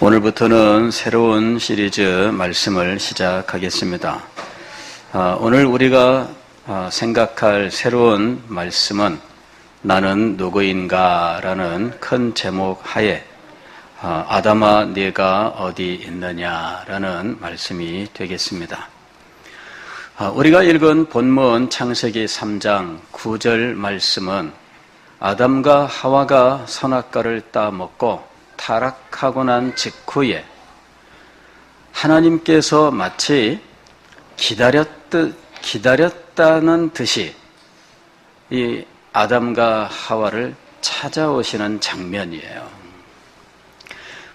오늘부터는 새로운 시리즈 말씀을 시작하겠습니다. 오늘 우리가 생각할 새로운 말씀은 나는 누구인가 라는 큰 제목 하에 아담아 네가 어디 있느냐 라는 말씀이 되겠습니다. 우리가 읽은 본문 창세기 3장 9절 말씀은 아담과 하와가 선악과를 따먹고 타락하고 난 직후에 하나님께서 마치 기다렸다는 듯이 이 아담과 하와를 찾아오시는 장면이에요.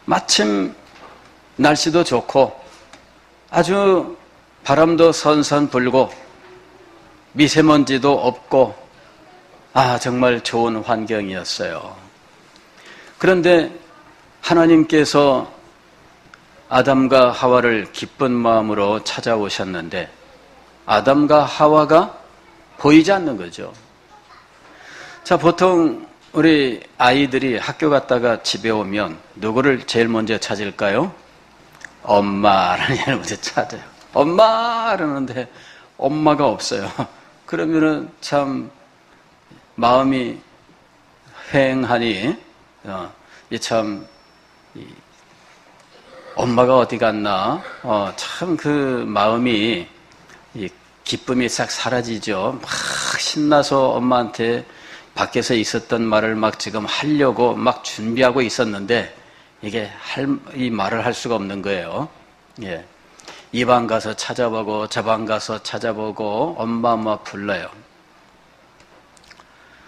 마침 날씨도 좋고 아주 바람도 선선 불고 미세먼지도 없고 정말 좋은 환경이었어요. 그런데 하나님께서 아담과 하와를 기쁜 마음으로 찾아오셨는데 아담과 하와가 보이지 않는 거죠. 자, 보통 우리 아이들이 학교 갔다가 집에 오면 누구를 제일 먼저 찾을까요? 엄마를 제일 먼저 찾아요. 엄마! 그러는데 엄마가 없어요. 그러면은 참 마음이 휑하니 참 엄마가 어디 갔나? 참 그 마음이 기쁨이 싹 사라지죠. 막 신나서 엄마한테 밖에서 있었던 말을 막 지금 하려고 막 준비하고 있었는데 이게 이 말을 할 수가 없는 거예요. 예. 이 방 가서 찾아보고 저 방 가서 찾아보고 엄마 불러요.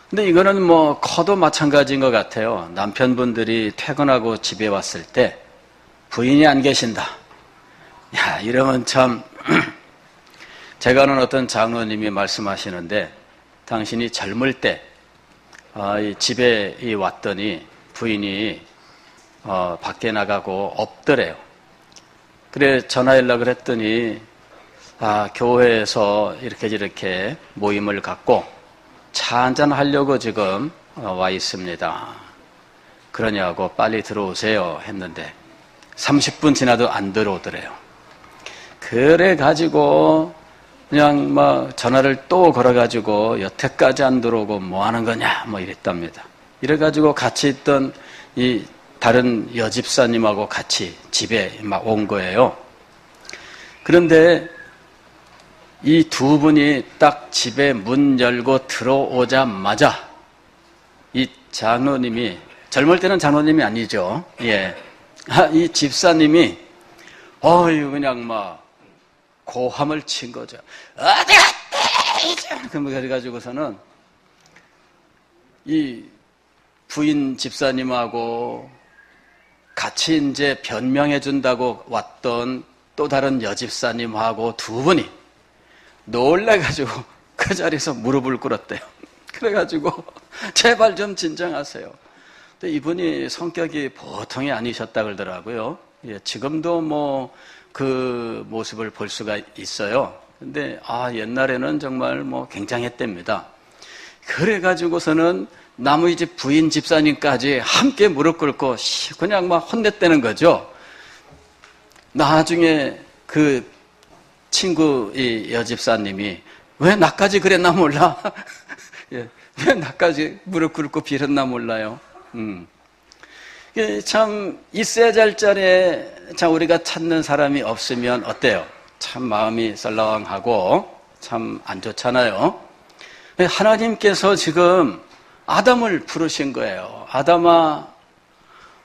근데 이거는 커도 마찬가지인 것 같아요. 남편분들이 퇴근하고 집에 왔을 때 부인이 안 계신다. 이러면 참 제가 아는 어떤 장로님이 말씀하시는데 당신이 젊을 때 집에 왔더니 부인이 밖에 나가고 없더래요. 그래 전화 연락을 했더니 교회에서 이렇게 모임을 갖고 차 한잔 하려고 지금 와 있습니다. 그러냐고 빨리 들어오세요 했는데 30분 지나도 안 들어오더래요. 그래 가지고 그냥 전화를 또 걸어가지고 여태까지 안 들어오고 뭐 하는 거냐 이랬답니다. 이래 가지고 같이 있던 이 다른 여집사님하고 같이 집에 온 거예요. 그런데 이 두 분이 딱 집에 문 열고 들어오자마자 이 장로님이, 젊을 때는 장로님이 아니죠. 예. 이 집사님이 그냥 고함을 친 거죠. 어디 갔대! 그래가지고서는 이 부인 집사님하고 같이 이제 변명해 준다고 왔던 또 다른 여집사님하고 두 분이 놀래가지고 그 자리에서 무릎을 꿇었대요. 그래가지고 제발 좀 진정하세요. 근데 이분이 성격이 보통이 아니셨다 그러더라고요. 예, 지금도 그 모습을 볼 수가 있어요. 근데 옛날에는 정말 굉장했답니다. 그래가지고서는 나무 집 부인 집사님까지 함께 무릎 꿇고 그냥 혼냈다는 거죠. 나중에 그 친구 이 여집사님이 왜 나까지 그랬나 몰라? 예, 왜 나까지 무릎 꿇고 빌었나 몰라요. 참 있어야 될 자리에 우리가 찾는 사람이 없으면 어때요? 참 마음이 썰렁하고 참 안 좋잖아요. 하나님께서 지금 아담을 부르신 거예요. 아담아.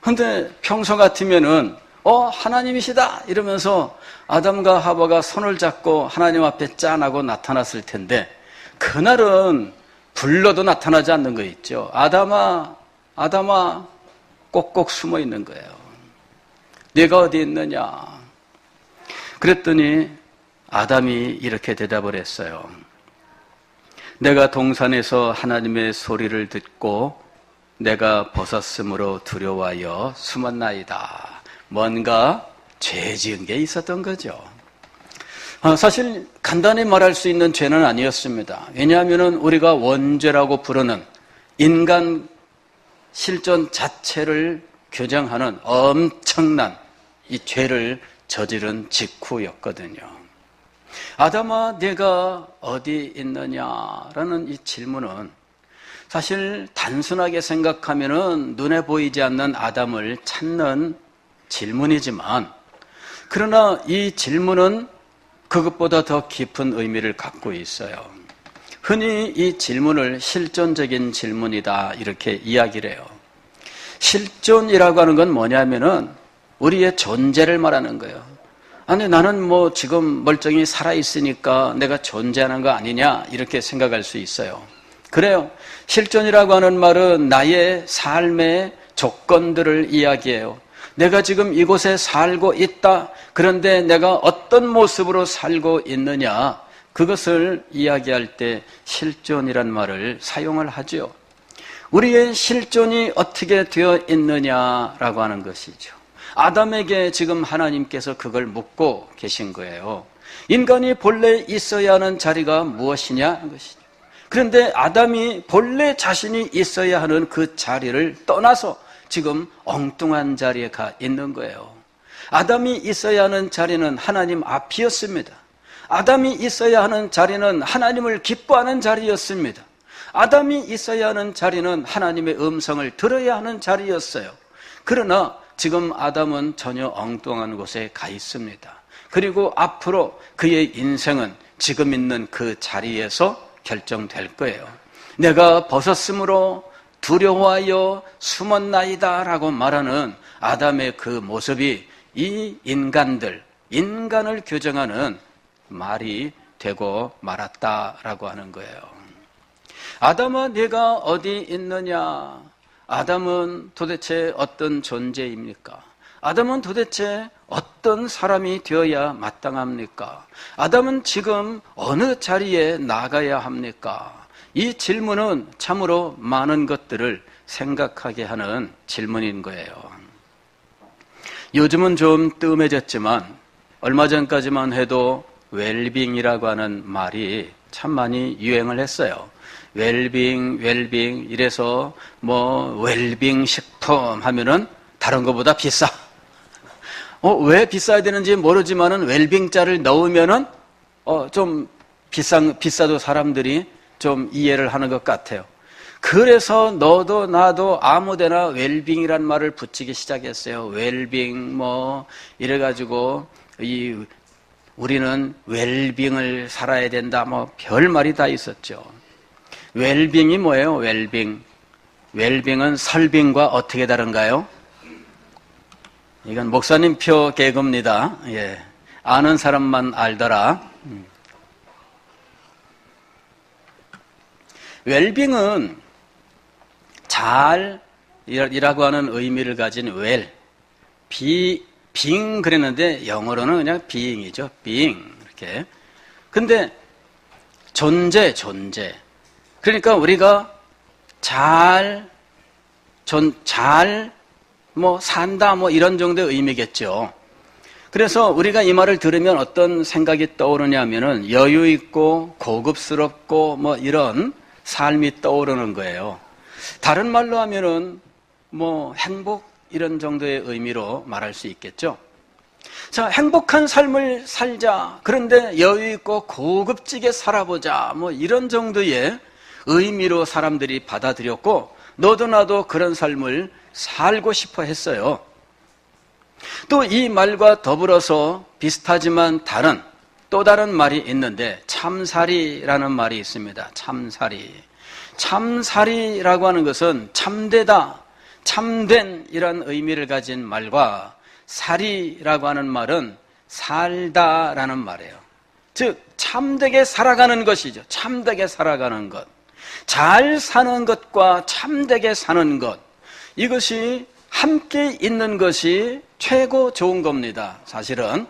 근데 평소 같으면은 하나님이시다 이러면서 아담과 하와가 손을 잡고 하나님 앞에 짠하고 나타났을 텐데 그날은 불러도 나타나지 않는 거 있죠. 아담아 꼭꼭 숨어 있는 거예요. 네가 어디 있느냐? 그랬더니 아담이 이렇게 대답을 했어요. 내가 동산에서 하나님의 소리를 듣고 내가 벗었으므로 두려워하여 숨었나이다. 뭔가 죄 지은 게 있었던 거죠. 사실 간단히 말할 수 있는 죄는 아니었습니다. 왜냐하면 우리가 원죄라고 부르는 인간 실존 자체를 규정하는 엄청난 이 죄를 저지른 직후였거든요. 아담아, 네가 어디 있느냐라는 이 질문은 사실 단순하게 생각하면은 눈에 보이지 않는 아담을 찾는 질문이지만, 그러나 이 질문은 그것보다 더 깊은 의미를 갖고 있어요. 흔히 이 질문을 실존적인 질문이다 이렇게 이야기를 해요. 실존이라고 하는 건 뭐냐면은 우리의 존재를 말하는 거예요. 아니, 나는 뭐 지금 멀쩡히 살아있으니까 내가 존재하는 거 아니냐 이렇게 생각할 수 있어요. 그래요. 실존이라고 하는 말은 나의 삶의 조건들을 이야기해요. 내가 지금 이곳에 살고 있다. 그런데 내가 어떤 모습으로 살고 있느냐, 그것을 이야기할 때 실존이란 말을 사용을 하죠. 우리의 실존이 어떻게 되어 있느냐라고 하는 것이죠. 아담에게 지금 하나님께서 그걸 묻고 계신 거예요. 인간이 본래 있어야 하는 자리가 무엇이냐 하는 것이죠. 그런데 아담이 본래 자신이 있어야 하는 그 자리를 떠나서 지금 엉뚱한 자리에 가 있는 거예요. 아담이 있어야 하는 자리는 하나님 앞이었습니다. 아담이 있어야 하는 자리는 하나님을 기뻐하는 자리였습니다. 아담이 있어야 하는 자리는 하나님의 음성을 들어야 하는 자리였어요. 그러나 지금 아담은 전혀 엉뚱한 곳에 가 있습니다. 그리고 앞으로 그의 인생은 지금 있는 그 자리에서 결정될 거예요. 내가 벗었으므로 두려워하여 숨었나이다 라고 말하는 아담의 그 모습이 이 인간을 규정하는 말이 되고 말았다라고 하는 거예요. 아담아, 네가 어디 있느냐? 아담은 도대체 어떤 존재입니까? 아담은 도대체 어떤 사람이 되어야 마땅합니까? 아담은 지금 어느 자리에 나가야 합니까? 이 질문은 참으로 많은 것들을 생각하게 하는 질문인 거예요. 요즘은 좀 뜸해졌지만 얼마 전까지만 해도 웰빙이라고 하는 말이 참 많이 유행을 했어요. 웰빙 이래서 뭐 웰빙 식품 하면은 다른 것보다 비싸. 왜 비싸야 되는지 모르지만은 웰빙자를 넣으면은 좀 비싸도 사람들이 좀 이해를 하는 것 같아요. 그래서 너도 나도 아무데나 웰빙이란 말을 붙이기 시작했어요. 웰빙 뭐 이래가지고 우리는 웰빙을 살아야 된다 뭐 별 말이 다 있었죠. 웰빙이 뭐예요? 웰빙은 설빙과 어떻게 다른가요? 이건 목사님 표 개그입니다. 예. 아는 사람만 알더라. 웰빙은 잘이라고 하는 의미를 가진 빙 그랬는데 영어로는 그냥 being이죠. being 이렇게. 근데 존재. 그러니까 우리가 뭐 산다 뭐 이런 정도의 의미겠죠. 그래서 우리가 이 말을 들으면 어떤 생각이 떠오르냐면은 여유 있고 고급스럽고 뭐 이런 삶이 떠오르는 거예요. 다른 말로 하면은 뭐 행복 이런 정도의 의미로 말할 수 있겠죠. 자, 행복한 삶을 살자. 그런데 여유 있고 고급지게 살아보자. 뭐 이런 정도의 의미로 사람들이 받아들였고 너도 나도 그런 삶을 살고 싶어 했어요. 또 이 말과 더불어서 비슷하지만 또 다른 말이 있는데 참사리라는 말이 있습니다. 참사리라고 하는 것은 참되다, 참된이란 의미를 가진 말과 사리라고 하는 말은 살다라는 말이에요. 즉 참되게 살아가는 것이죠. 참되게 살아가는 것. 잘 사는 것과 참되게 사는 것, 이것이 함께 있는 것이 최고 좋은 겁니다. 사실은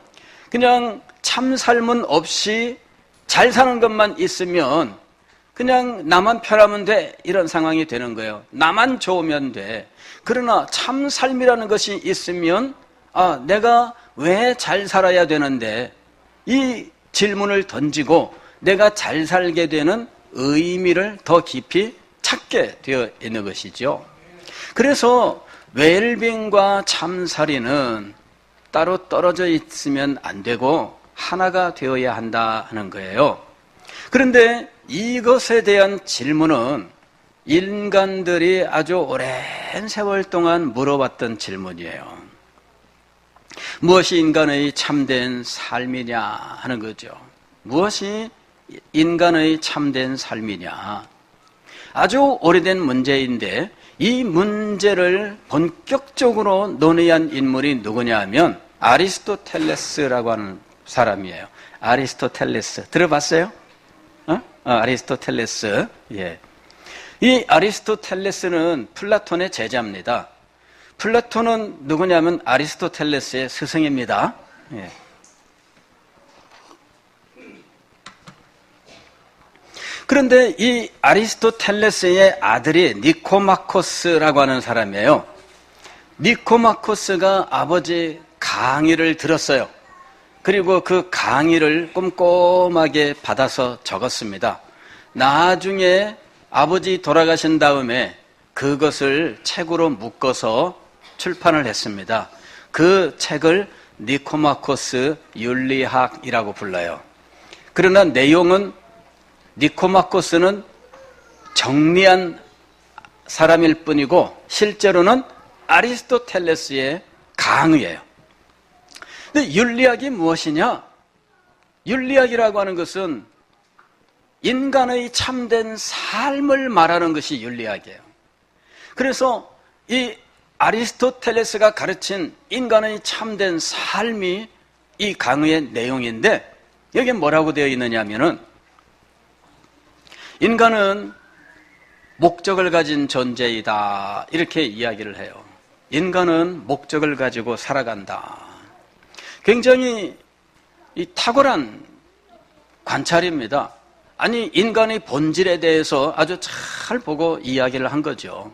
그냥 참 삶은 없이 잘 사는 것만 있으면 그냥 나만 편하면 돼 이런 상황이 되는 거예요. 나만 좋으면 돼. 그러나 참 삶이라는 것이 있으면 내가 왜 잘 살아야 되는데, 이 질문을 던지고 내가 잘 살게 되는 의미를 더 깊이 찾게 되어 있는 것이죠. 그래서 웰빙과 참사리는 따로 떨어져 있으면 안 되고 하나가 되어야 한다 하는 거예요. 그런데 이것에 대한 질문은 인간들이 아주 오랜 세월 동안 물어봤던 질문이에요. 무엇이 인간의 참된 삶이냐 하는 거죠. 무엇이 인간의 참된 삶이냐. 아주 오래된 문제인데 이 문제를 본격적으로 논의한 인물이 누구냐 하면 아리스토텔레스라고 하는 사람이에요. 아리스토텔레스 들어봤어요? 아리스토텔레스. 예. 이 아리스토텔레스는 플라톤의 제자입니다. 플라톤은 누구냐면 아리스토텔레스의 스승입니다. 예. 그런데 이 아리스토텔레스의 아들이 니코마코스라고 하는 사람이에요. 니코마코스가 아버지 강의를 들었어요. 그리고 그 강의를 꼼꼼하게 받아서 적었습니다. 나중에 아버지 돌아가신 다음에 그것을 책으로 묶어서 출판을 했습니다. 그 책을 니코마코스 윤리학이라고 불러요. 그러나 내용은 니코마코스는 정리한 사람일 뿐이고 실제로는 아리스토텔레스의 강의예요. 근데 윤리학이 무엇이냐? 윤리학이라고 하는 것은 인간의 참된 삶을 말하는 것이 윤리학이에요. 그래서 이 아리스토텔레스가 가르친 인간의 참된 삶이 이 강의의 내용인데 여기에 뭐라고 되어 있느냐 하면은 인간은 목적을 가진 존재이다 이렇게 이야기를 해요. 인간은 목적을 가지고 살아간다. 굉장히 탁월한 관찰입니다. 아니 인간의 본질에 대해서 아주 잘 보고 이야기를 한 거죠.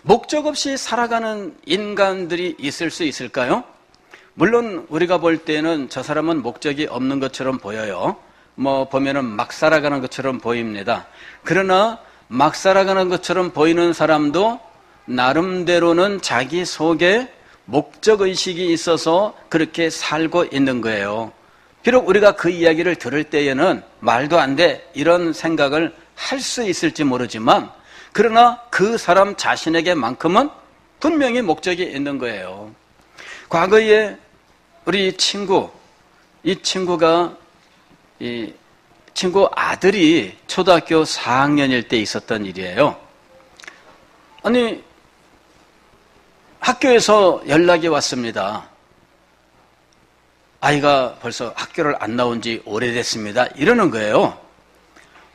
목적 없이 살아가는 인간들이 있을 수 있을까요? 물론 우리가 볼 때는 저 사람은 목적이 없는 것처럼 보여요. 보면은 막 살아가는 것처럼 보입니다. 그러나 막 살아가는 것처럼 보이는 사람도 나름대로는 자기 속에 목적의식이 있어서 그렇게 살고 있는 거예요. 비록 우리가 그 이야기를 들을 때에는 말도 안 돼 이런 생각을 할 수 있을지 모르지만 그러나 그 사람 자신에게만큼은 분명히 목적이 있는 거예요. 과거에 우리 이 친구가 이 친구 아들이 초등학교 4학년일 때 있었던 일이에요. 아니 학교에서 연락이 왔습니다. 아이가 벌써 학교를 안 나온 지 오래됐습니다. 이러는 거예요.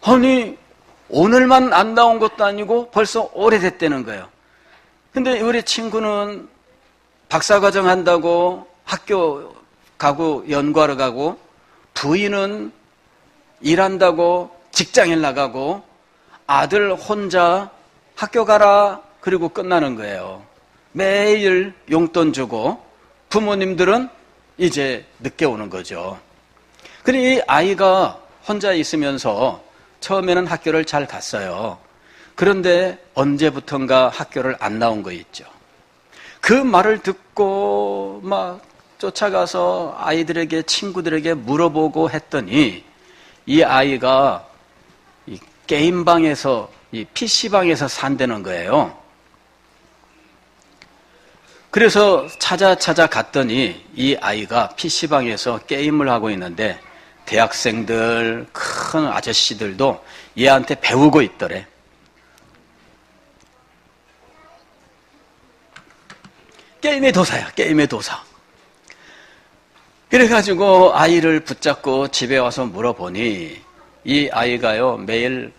아니 오늘만 안 나온 것도 아니고 벌써 오래됐다는 거예요. 근데 우리 친구는 박사과정 한다고 학교 가고 연구하러 가고 부인은 일한다고 직장에 나가고 아들 혼자 학교 가라 그리고 끝나는 거예요. 매일 용돈 주고 부모님들은 이제 늦게 오는 거죠. 그리고 이 아이가 혼자 있으면서 처음에는 학교를 잘 갔어요. 그런데 언제부턴가 학교를 안 나온 거 있죠. 그 말을 듣고 막 쫓아가서 아이들에게 친구들에게 물어보고 했더니 이 아이가 이 게임방에서 이 PC방에서 산다는 거예요. 그래서 찾아 갔더니 이 아이가 PC방에서 게임을 하고 있는데 대학생들, 큰 아저씨들도 얘한테 배우고 있더래. 게임의 도사야, 게임의 도사. 그래가지고 아이를 붙잡고 집에 와서 물어보니 이 아이가요, 매일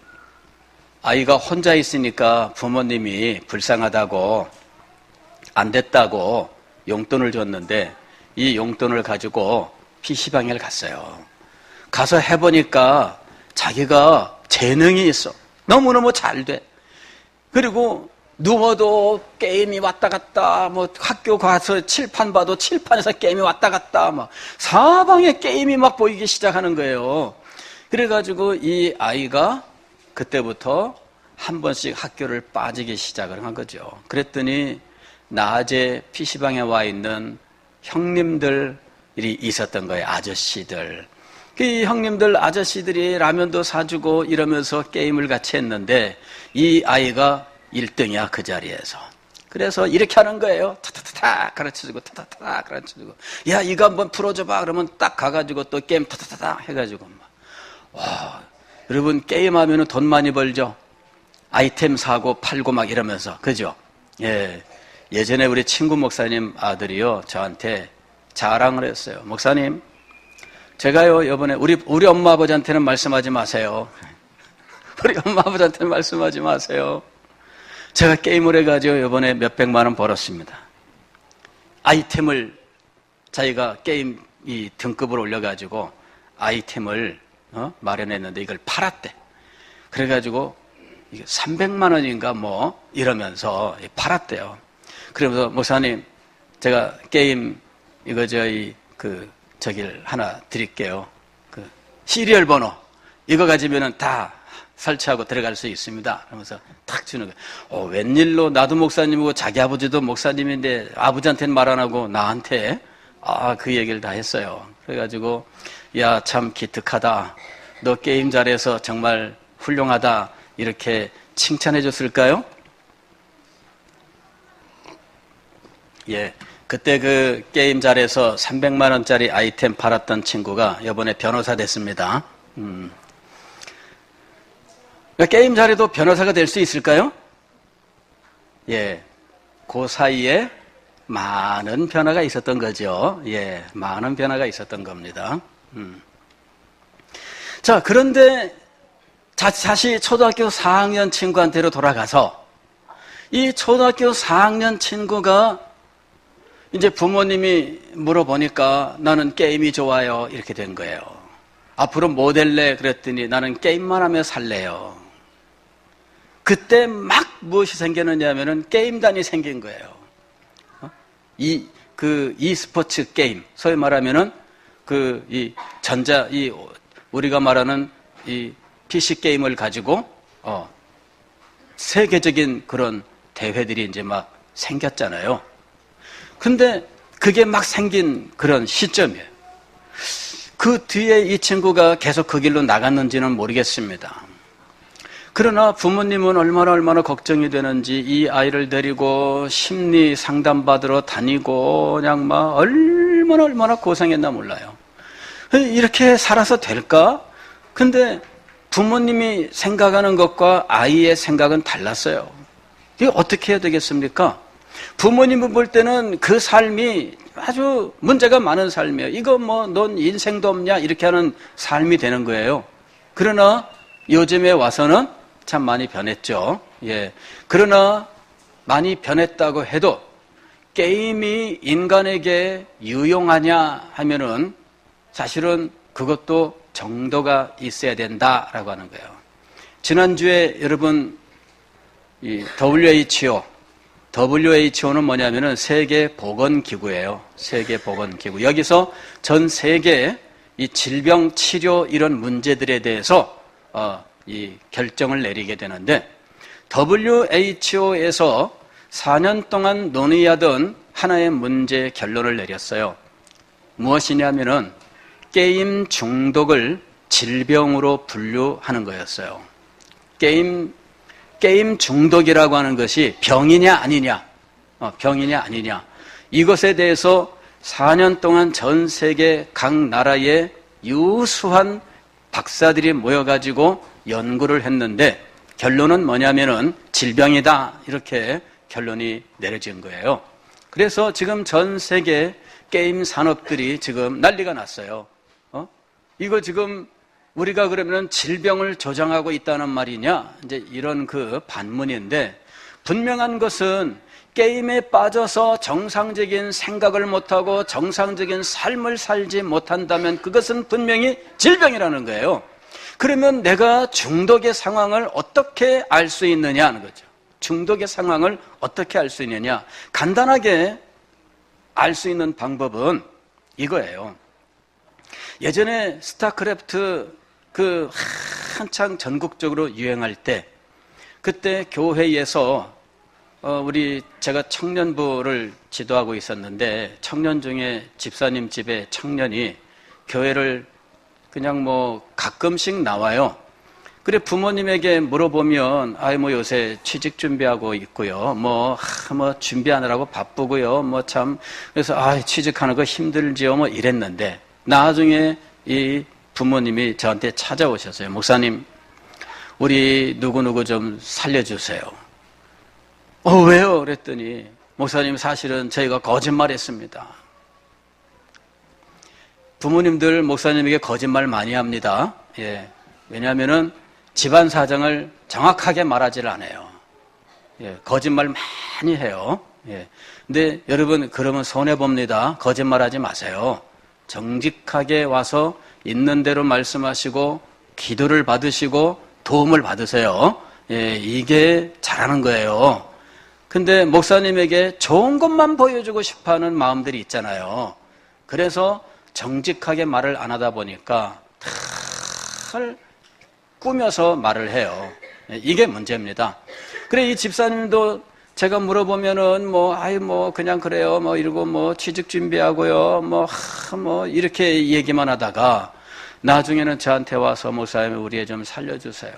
아이가 혼자 있으니까 부모님이 불쌍하다고 안 됐다고 용돈을 줬는데 이 용돈을 가지고 PC방에 갔어요. 가서 해보니까 자기가 재능이 있어. 너무너무 잘 돼. 그리고 누워도 게임이 왔다 갔다, 학교 가서 칠판 봐도 칠판에서 게임이 왔다 갔다, 사방에 게임이 막 보이기 시작하는 거예요. 그래가지고 이 아이가 그때부터 한 번씩 학교를 빠지기 시작을 한 거죠. 그랬더니 낮에 PC방에 와 있는 형님들이 있었던 거예요. 아저씨들. 그 형님들 아저씨들이 라면도 사주고 이러면서 게임을 같이 했는데 이 아이가 1등이야 그 자리에서. 그래서 이렇게 하는 거예요. 타타타타 가르쳐주고 타타타타 가르쳐주고 야 이거 한번 풀어줘봐 그러면 딱 가가지고 또 게임 타타타타 해가지고 막. 와 여러분 게임하면 돈 많이 벌죠. 아이템 사고 팔고 막 이러면서 그죠? 예. 예전에 우리 친구 목사님 아들이요 저한테 자랑을 했어요. 목사님 제가요 이번에 우리 엄마 아버지한테는 말씀하지 마세요. 우리 엄마 아버지한테는 말씀하지 마세요. 제가 게임을 해가지고 이번에 몇백만 원 벌었습니다. 아이템을 자기가 게임 이 등급을 올려가지고 아이템을 마련했는데 이걸 팔았대. 그래가지고 이게 300만 원인가 뭐 이러면서 팔았대요. 그러면서 목사님 제가 게임 이거 저길 하나 드릴게요. 그 시리얼 번호 이거 가지면은 다 설치하고 들어갈 수 있습니다. 그러면서 탁 주는 거예요. 웬일로 나도 목사님이고 자기 아버지도 목사님인데 아버지한테는 말 안 하고 나한테 그 얘기를 다 했어요. 그래가지고 야 참 기특하다. 너 게임 잘해서 정말 훌륭하다. 이렇게 칭찬해 줬을까요? 예. 그때 그 게임 잘해서 300만 원짜리 아이템 팔았던 친구가 이번에 변호사 됐습니다. 게임 잘해도 변호사가 될 수 있을까요? 예. 그 사이에 많은 변화가 있었던 거죠. 예. 많은 변화가 있었던 겁니다. 자, 그런데 다시 초등학교 4학년 친구한테로 돌아가서 이 초등학교 4학년 친구가 이제 부모님이 물어보니까 나는 게임이 좋아요. 이렇게 된 거예요. 앞으로 뭐 될래? 그랬더니 나는 게임만 하며 살래요. 그때 막 무엇이 생겼느냐 하면은 게임단이 생긴 거예요. e스포츠 게임. 소위 말하면은 우리가 말하는 이 PC 게임을 가지고, 세계적인 그런 대회들이 이제 막 생겼잖아요. 근데 그게 막 생긴 그런 시점이에요. 그 뒤에 이 친구가 계속 그 길로 나갔는지는 모르겠습니다. 그러나 부모님은 얼마나 걱정이 되는지 이 아이를 데리고 심리 상담 받으러 다니고 그냥 막 얼마나 고생했나 몰라요. 이렇게 살아서 될까? 근데 부모님이 생각하는 것과 아이의 생각은 달랐어요. 이게 어떻게 해야 되겠습니까? 부모님이 볼 때는 그 삶이 아주 문제가 많은 삶이에요. 이거 뭐 넌 인생도 없냐 이렇게 하는 삶이 되는 거예요. 그러나 요즘에 와서는 참 많이 변했죠. 예. 그러나 많이 변했다고 해도 게임이 인간에게 유용하냐 하면은 사실은 그것도 정도가 있어야 된다라고 하는 거예요. 지난주에 여러분 이 WHO는 뭐냐면은 세계보건기구예요. 세계보건기구. 여기서 전 세계 이 질병 치료 이런 문제들에 대해서 이 결정을 내리게 되는데 WHO에서 4년 동안 논의하던 하나의 문제 결론을 내렸어요. 무엇이냐면은 게임 중독을 질병으로 분류하는 거였어요. 게임 중독이라고 하는 것이 병이냐 아니냐, 이것에 대해서 4년 동안 전 세계 각 나라의 유수한 박사들이 모여가지고 연구를 했는데 결론은 뭐냐면은 질병이다 이렇게 결론이 내려진 거예요. 그래서 지금 전 세계 게임 산업들이 지금 난리가 났어요. 이거 지금 우리가 그러면 질병을 조장하고 있다는 말이냐? 이제 이런 그 반문인데 분명한 것은 게임에 빠져서 정상적인 생각을 못하고 정상적인 삶을 살지 못한다면 그것은 분명히 질병이라는 거예요. 그러면 내가 중독의 상황을 어떻게 알 수 있느냐 하는 거죠. 중독의 상황을 어떻게 알 수 있느냐? 간단하게 알 수 있는 방법은 이거예요. 예전에 스타크래프트 한창 전국적으로 유행할 때 그때 교회에서 제가 청년부를 지도하고 있었는데 청년 중에 집사님 집에 청년이 교회를 그냥 가끔씩 나와요. 그래 부모님에게 물어보면 요새 취직 준비하고 있고요. 준비하느라고 바쁘고요. 그래서 취직하는 거 힘들지요. 이랬는데 나중에 이 부모님이 저한테 찾아오셨어요. 목사님, 우리 누구누구 좀 살려주세요. 왜요? 그랬더니 목사님, 사실은 저희가 거짓말했습니다. 부모님들 목사님에게 거짓말 많이 합니다. 예. 왜냐하면은 집안 사정을 정확하게 말하지를 않아요. 예. 거짓말 많이 해요. 예. 근데 여러분, 그러면 손해봅니다. 거짓말하지 마세요. 정직하게 와서 있는 대로 말씀하시고 기도를 받으시고 도움을 받으세요. 예. 이게 잘하는 거예요. 근데 목사님에게 좋은 것만 보여주고 싶어하는 마음들이 있잖아요. 그래서 정직하게 말을 안 하다 보니까 잘 꾸며서 말을 해요. 이게 문제입니다. 그래, 이 집사님도 제가 물어보면은 그냥 그래요. 이러고 취직 준비하고요. 이렇게 얘기만 하다가 나중에는 저한테 와서 목사님, 우리 애 좀 살려주세요.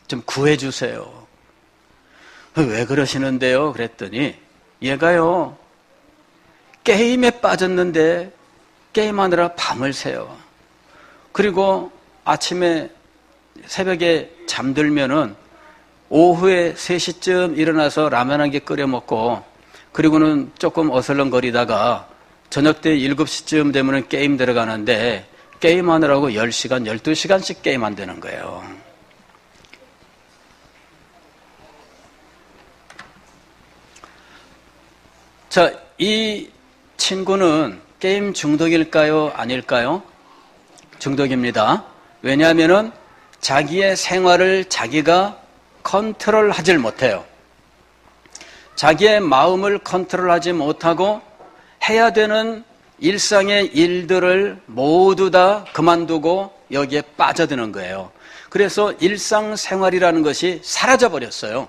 좀 구해주세요. 왜 그러시는데요? 그랬더니 얘가요, 게임에 빠졌는데 게임하느라 밤을 새요. 그리고 아침에 새벽에 잠들면은 오후에 3시쯤 일어나서 라면 한 개 끓여 먹고 그리고는 조금 어슬렁거리다가 저녁 때 7시쯤 되면은 게임 들어가는데 게임하느라고 10시간, 12시간씩 게임한다는 거예요. 자, 이 친구는 게임 중독일까요? 아닐까요? 중독입니다. 왜냐하면은 자기의 생활을 자기가 컨트롤하지 못해요. 자기의 마음을 컨트롤하지 못하고 해야 되는 일상의 일들을 모두 다 그만두고 여기에 빠져드는 거예요. 그래서 일상생활이라는 것이 사라져버렸어요.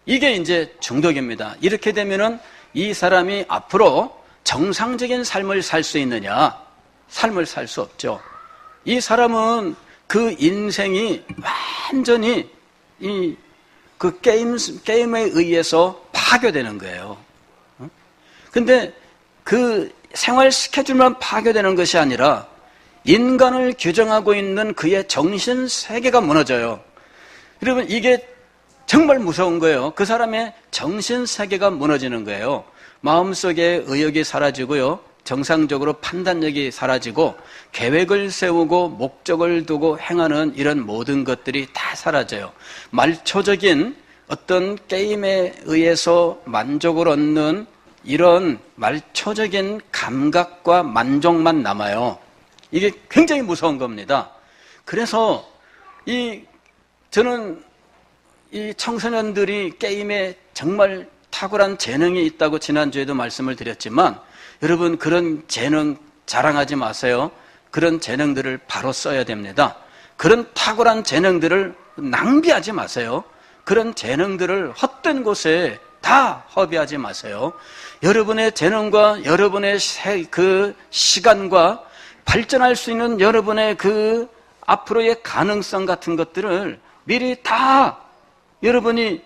이게 이제 중독입니다. 이렇게 되면은 이 사람이 앞으로 정상적인 삶을 살 수 있느냐? 삶을 살 수 없죠. 이 사람은 그 인생이 완전히 그 게임에 의해서 파괴되는 거예요. 근데 그 생활 스케줄만 파괴되는 것이 아니라 인간을 규정하고 있는 그의 정신 세계가 무너져요. 여러분, 이게 정말 무서운 거예요. 그 사람의 정신 세계가 무너지는 거예요. 마음속에 의욕이 사라지고요. 정상적으로 판단력이 사라지고 계획을 세우고 목적을 두고 행하는 이런 모든 것들이 다 사라져요. 말초적인 어떤 게임에 의해서 만족을 얻는 이런 말초적인 감각과 만족만 남아요. 이게 굉장히 무서운 겁니다. 그래서 저는 이 청소년들이 게임에 정말 탁월한 재능이 있다고 지난주에도 말씀을 드렸지만 여러분, 그런 재능 자랑하지 마세요. 그런 재능들을 바로 써야 됩니다. 그런 탁월한 재능들을 낭비하지 마세요. 그런 재능들을 헛된 곳에 다 허비하지 마세요. 여러분의 재능과 여러분의 그 시간과 발전할 수 있는 여러분의 그 앞으로의 가능성 같은 것들을 미리 다 여러분이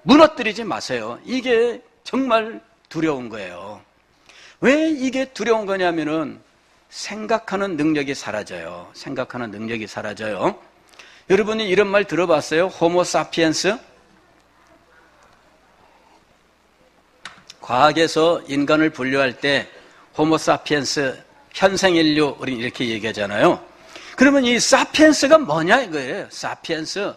무너뜨리지 마세요. 이게 정말 두려운 거예요. 왜 이게 두려운 거냐면은 생각하는 능력이 사라져요. 생각하는 능력이 사라져요. 여러분이 이런 말 들어봤어요? 호모 사피엔스? 과학에서 인간을 분류할 때 호모 사피엔스, 현생 인류, 우리 이렇게 얘기하잖아요. 그러면 이 사피엔스가 뭐냐 이거예요. 사피엔스.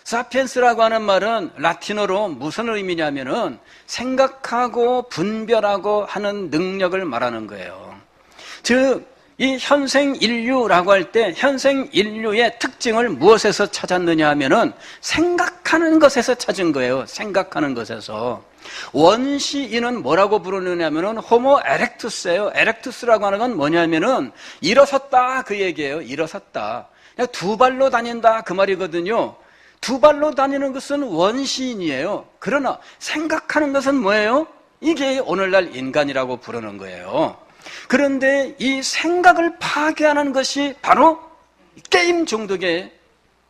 사피엔스라고 하는 말은 라틴어로 무슨 의미냐면은 생각하고 분별하고 하는 능력을 말하는 거예요. 즉, 이 현생 인류라고 할 때 현생 인류의 특징을 무엇에서 찾았느냐 하면은 생각하는 것에서 찾은 거예요. 생각하는 것에서. 원시인은 뭐라고 부르느냐면은 호모 에렉투스예요. 에렉투스라고 하는 건 뭐냐면은 일어섰다 그 얘기예요. 일어섰다. 그냥 두 발로 다닌다 그 말이거든요. 두 발로 다니는 것은 원시인이에요. 그러나 생각하는 것은 뭐예요? 이게 오늘날 인간이라고 부르는 거예요. 그런데 이 생각을 파괴하는 것이 바로 게임 중독의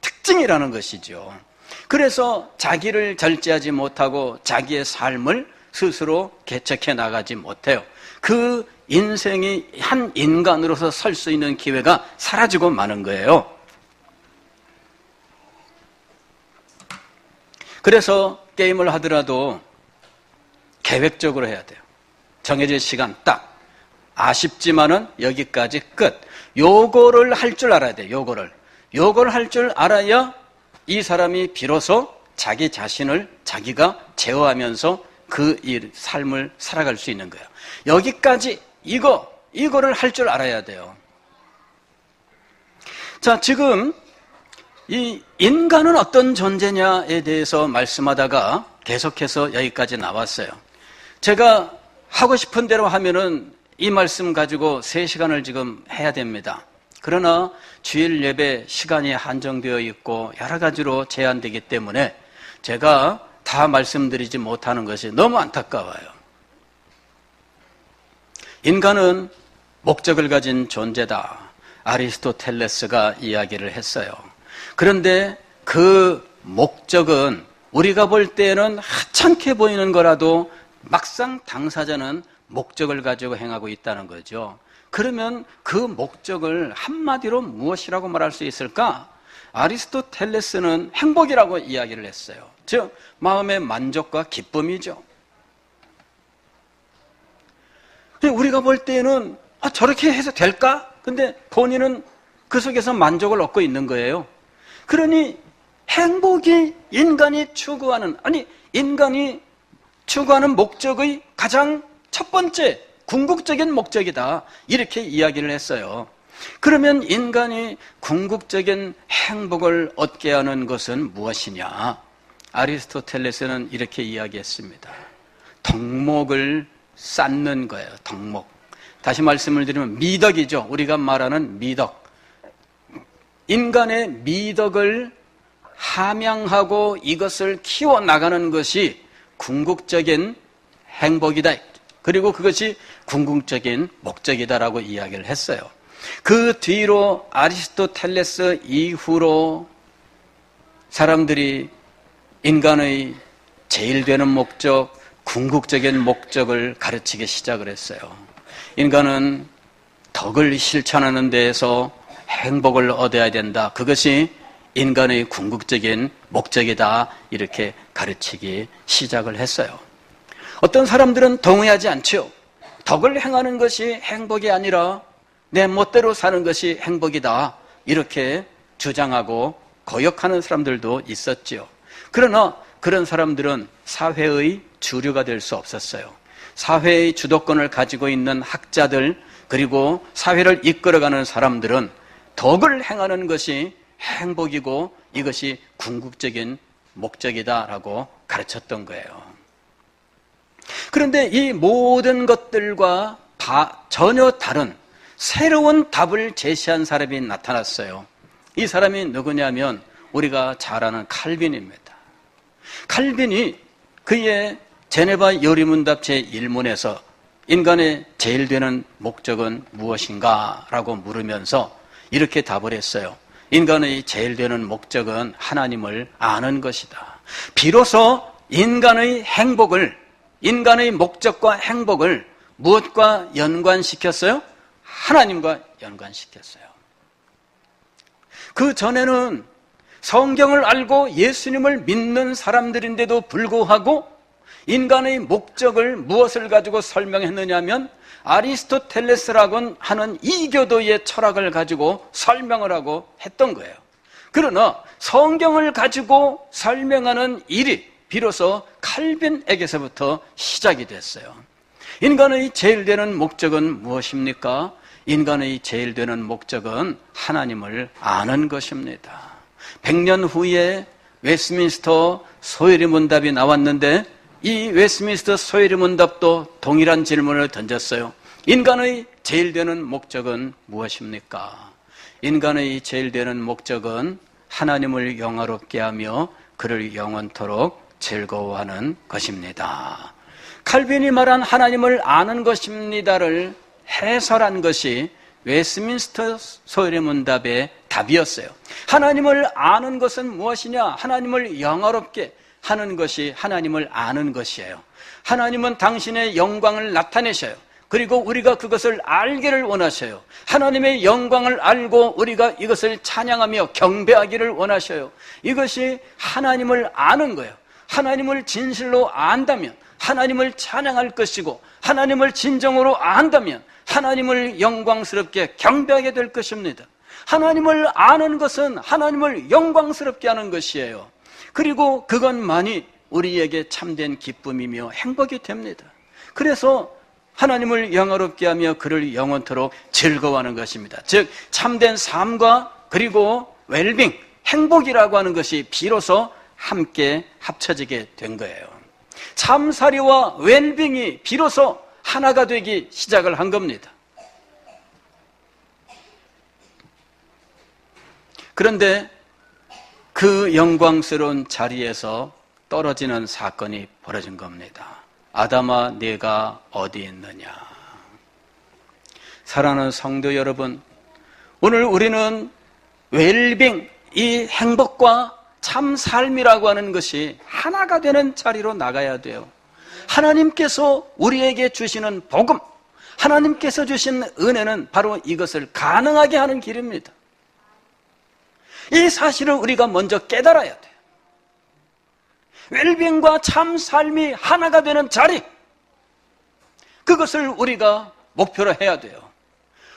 특징이라는 것이죠. 그래서 자기를 절제하지 못하고 자기의 삶을 스스로 개척해 나가지 못해요. 그 인생이 한 인간으로서 설 수 있는 기회가 사라지고 마는 거예요. 그래서 게임을 하더라도 계획적으로 해야 돼요. 정해진 시간 딱. 아쉽지만은 여기까지 끝. 요거를 할 줄 알아야 돼요. 요걸 할 줄 알아야 이 사람이 비로소 자기 자신을 자기가 제어하면서 그 삶을 살아갈 수 있는 거예요. 여기까지 이거를 할 줄 알아야 돼요. 자, 지금 이 인간은 어떤 존재냐에 대해서 말씀하다가 계속해서 여기까지 나왔어요. 제가 하고 싶은 대로 하면은 이 말씀 가지고 3시간을 지금 해야 됩니다. 그러나 주일 예배 시간이 한정되어 있고 여러 가지로 제한되기 때문에 제가 다 말씀드리지 못하는 것이 너무 안타까워요. 인간은 목적을 가진 존재다. 아리스토텔레스가 이야기를 했어요. 그런데 그 목적은 우리가 볼 때는 하찮게 보이는 거라도 막상 당사자는 목적을 가지고 행하고 있다는 거죠. 그러면 그 목적을 한마디로 무엇이라고 말할 수 있을까? 아리스토텔레스는 행복이라고 이야기를 했어요. 즉 마음의 만족과 기쁨이죠. 우리가 볼 때는 저렇게 해서 될까? 근데 본인은 그 속에서 만족을 얻고 있는 거예요. 그러니 행복이 인간이 추구하는 목적의 가장 첫 번째 궁극적인 목적이다. 이렇게 이야기를 했어요. 그러면 인간이 궁극적인 행복을 얻게 하는 것은 무엇이냐? 아리스토텔레스는 이렇게 이야기했습니다. 덕목을 쌓는 거예요. 덕목. 다시 말씀을 드리면 미덕이죠. 우리가 말하는 미덕. 인간의 미덕을 함양하고 이것을 키워나가는 것이 궁극적인 행복이다. 그리고 그것이 궁극적인 목적이다라고 이야기를 했어요. 그 뒤로 아리스토텔레스 이후로 사람들이 인간의 제일 되는 목적, 궁극적인 목적을 가르치기 시작을 했어요. 인간은 덕을 실천하는 데에서 행복을 얻어야 된다. 그것이 인간의 궁극적인 목적이다. 이렇게 가르치기 시작을 했어요. 어떤 사람들은 동의하지 않죠. 덕을 행하는 것이 행복이 아니라 내 멋대로 사는 것이 행복이다. 이렇게 주장하고 거역하는 사람들도 있었지요. 그러나 그런 사람들은 사회의 주류가 될 수 없었어요. 사회의 주도권을 가지고 있는 학자들 그리고 사회를 이끌어가는 사람들은 덕을 행하는 것이 행복이고 이것이 궁극적인 목적이다라고 가르쳤던 거예요. 그런데 이 모든 것들과 전혀 다른 새로운 답을 제시한 사람이 나타났어요. 이 사람이 누구냐면 우리가 잘 아는 칼빈입니다. 칼빈이 그의 제네바 요리문답 제1문에서 인간의 제일 되는 목적은 무엇인가? 라고 물으면서 이렇게 답을 했어요. 인간의 제일 되는 목적은 하나님을 아는 것이다. 비로소 인간의 목적과 행복을 무엇과 연관시켰어요? 하나님과 연관시켰어요. 그 전에는 성경을 알고 예수님을 믿는 사람들인데도 불구하고 인간의 목적을 무엇을 가지고 설명했느냐면 아리스토텔레스라고 하는 이교도의 철학을 가지고 설명을 하고 했던 거예요. 그러나 성경을 가지고 설명하는 일이 비로소 칼빈에게서부터 시작이 됐어요. 인간의 제일 되는 목적은 무엇입니까? 인간의 제일 되는 목적은 하나님을 아는 것입니다. 100년 후에 웨스트민스터 소요리 문답이 나왔는데 이 웨스트민스터 소요리 문답도 동일한 질문을 던졌어요. 인간의 제일 되는 목적은 무엇입니까? 인간의 제일 되는 목적은 하나님을 영화롭게 하며 그를 영원토록 즐거워하는 것입니다. 칼빈이 말한 하나님을 아는 것입니다를 해설한 것이 웨스민스터 소열의 문답의 답이었어요. 하나님을 아는 것은 무엇이냐? 하나님을 영화롭게 하는 것이 하나님을 아는 것이에요. 하나님은 당신의 영광을 나타내셔요. 그리고 우리가 그것을 알기를 원하셔요. 하나님의 영광을 알고 우리가 이것을 찬양하며 경배하기를 원하셔요. 이것이 하나님을 아는 거예요. 하나님을 진실로 안다면 하나님을 찬양할 것이고, 하나님을 진정으로 안다면 하나님을 영광스럽게 경배하게 될 것입니다. 하나님을 아는 것은 하나님을 영광스럽게 하는 것이에요. 그리고 그것만이 우리에게 참된 기쁨이며 행복이 됩니다. 그래서 하나님을 영화롭게 하며 그를 영원토록 즐거워하는 것입니다. 즉 참된 삶과 그리고 웰빙, 행복이라고 하는 것이 비로소 함께 합쳐지게 된 거예요. 참사리와 웰빙이 비로소 하나가 되기 시작을 한 겁니다. 그런데 그 영광스러운 자리에서 떨어지는 사건이 벌어진 겁니다. 아담아, 네가 어디 있느냐? 사랑하는 성도 여러분, 오늘 우리는 웰빙, 이 행복과 참 삶이라고 하는 것이 하나가 되는 자리로 나가야 돼요. 하나님께서 우리에게 주시는 복음, 하나님께서 주신 은혜는 바로 이것을 가능하게 하는 길입니다. 이 사실을 우리가 먼저 깨달아야 돼요. 웰빙과 참 삶이 하나가 되는 자리, 그것을 우리가 목표로 해야 돼요.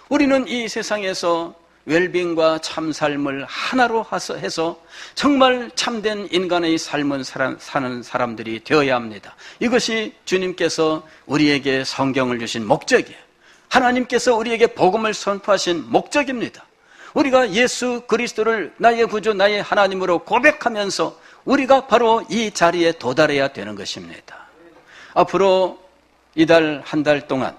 우리는 이 세상에서 웰빙과 참 삶을 하나로 해서 정말 참된 인간의 삶을 사는 사람들이 되어야 합니다. 이것이 주님께서 우리에게 성경을 주신 목적이에요. 하나님께서 우리에게 복음을 선포하신 목적입니다. 우리가 예수 그리스도를 나의 구주, 나의 하나님으로 고백하면서 우리가 바로 이 자리에 도달해야 되는 것입니다. 앞으로 이달 한 달 동안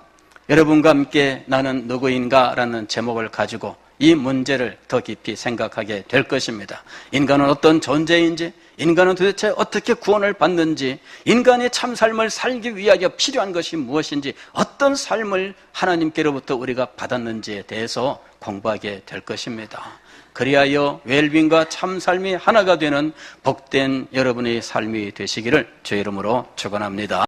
여러분과 함께 나는 누구인가? 라는 제목을 가지고 이 문제를 더 깊이 생각하게 될 것입니다. 인간은 어떤 존재인지, 인간은 도대체 어떻게 구원을 받는지, 인간의 참 삶을 살기 위하여 필요한 것이 무엇인지, 어떤 삶을 하나님께로부터 우리가 받았는지에 대해서 공부하게 될 것입니다. 그리하여 웰빙과 참 삶이 하나가 되는 복된 여러분의 삶이 되시기를 주의 이름으로 축원합니다.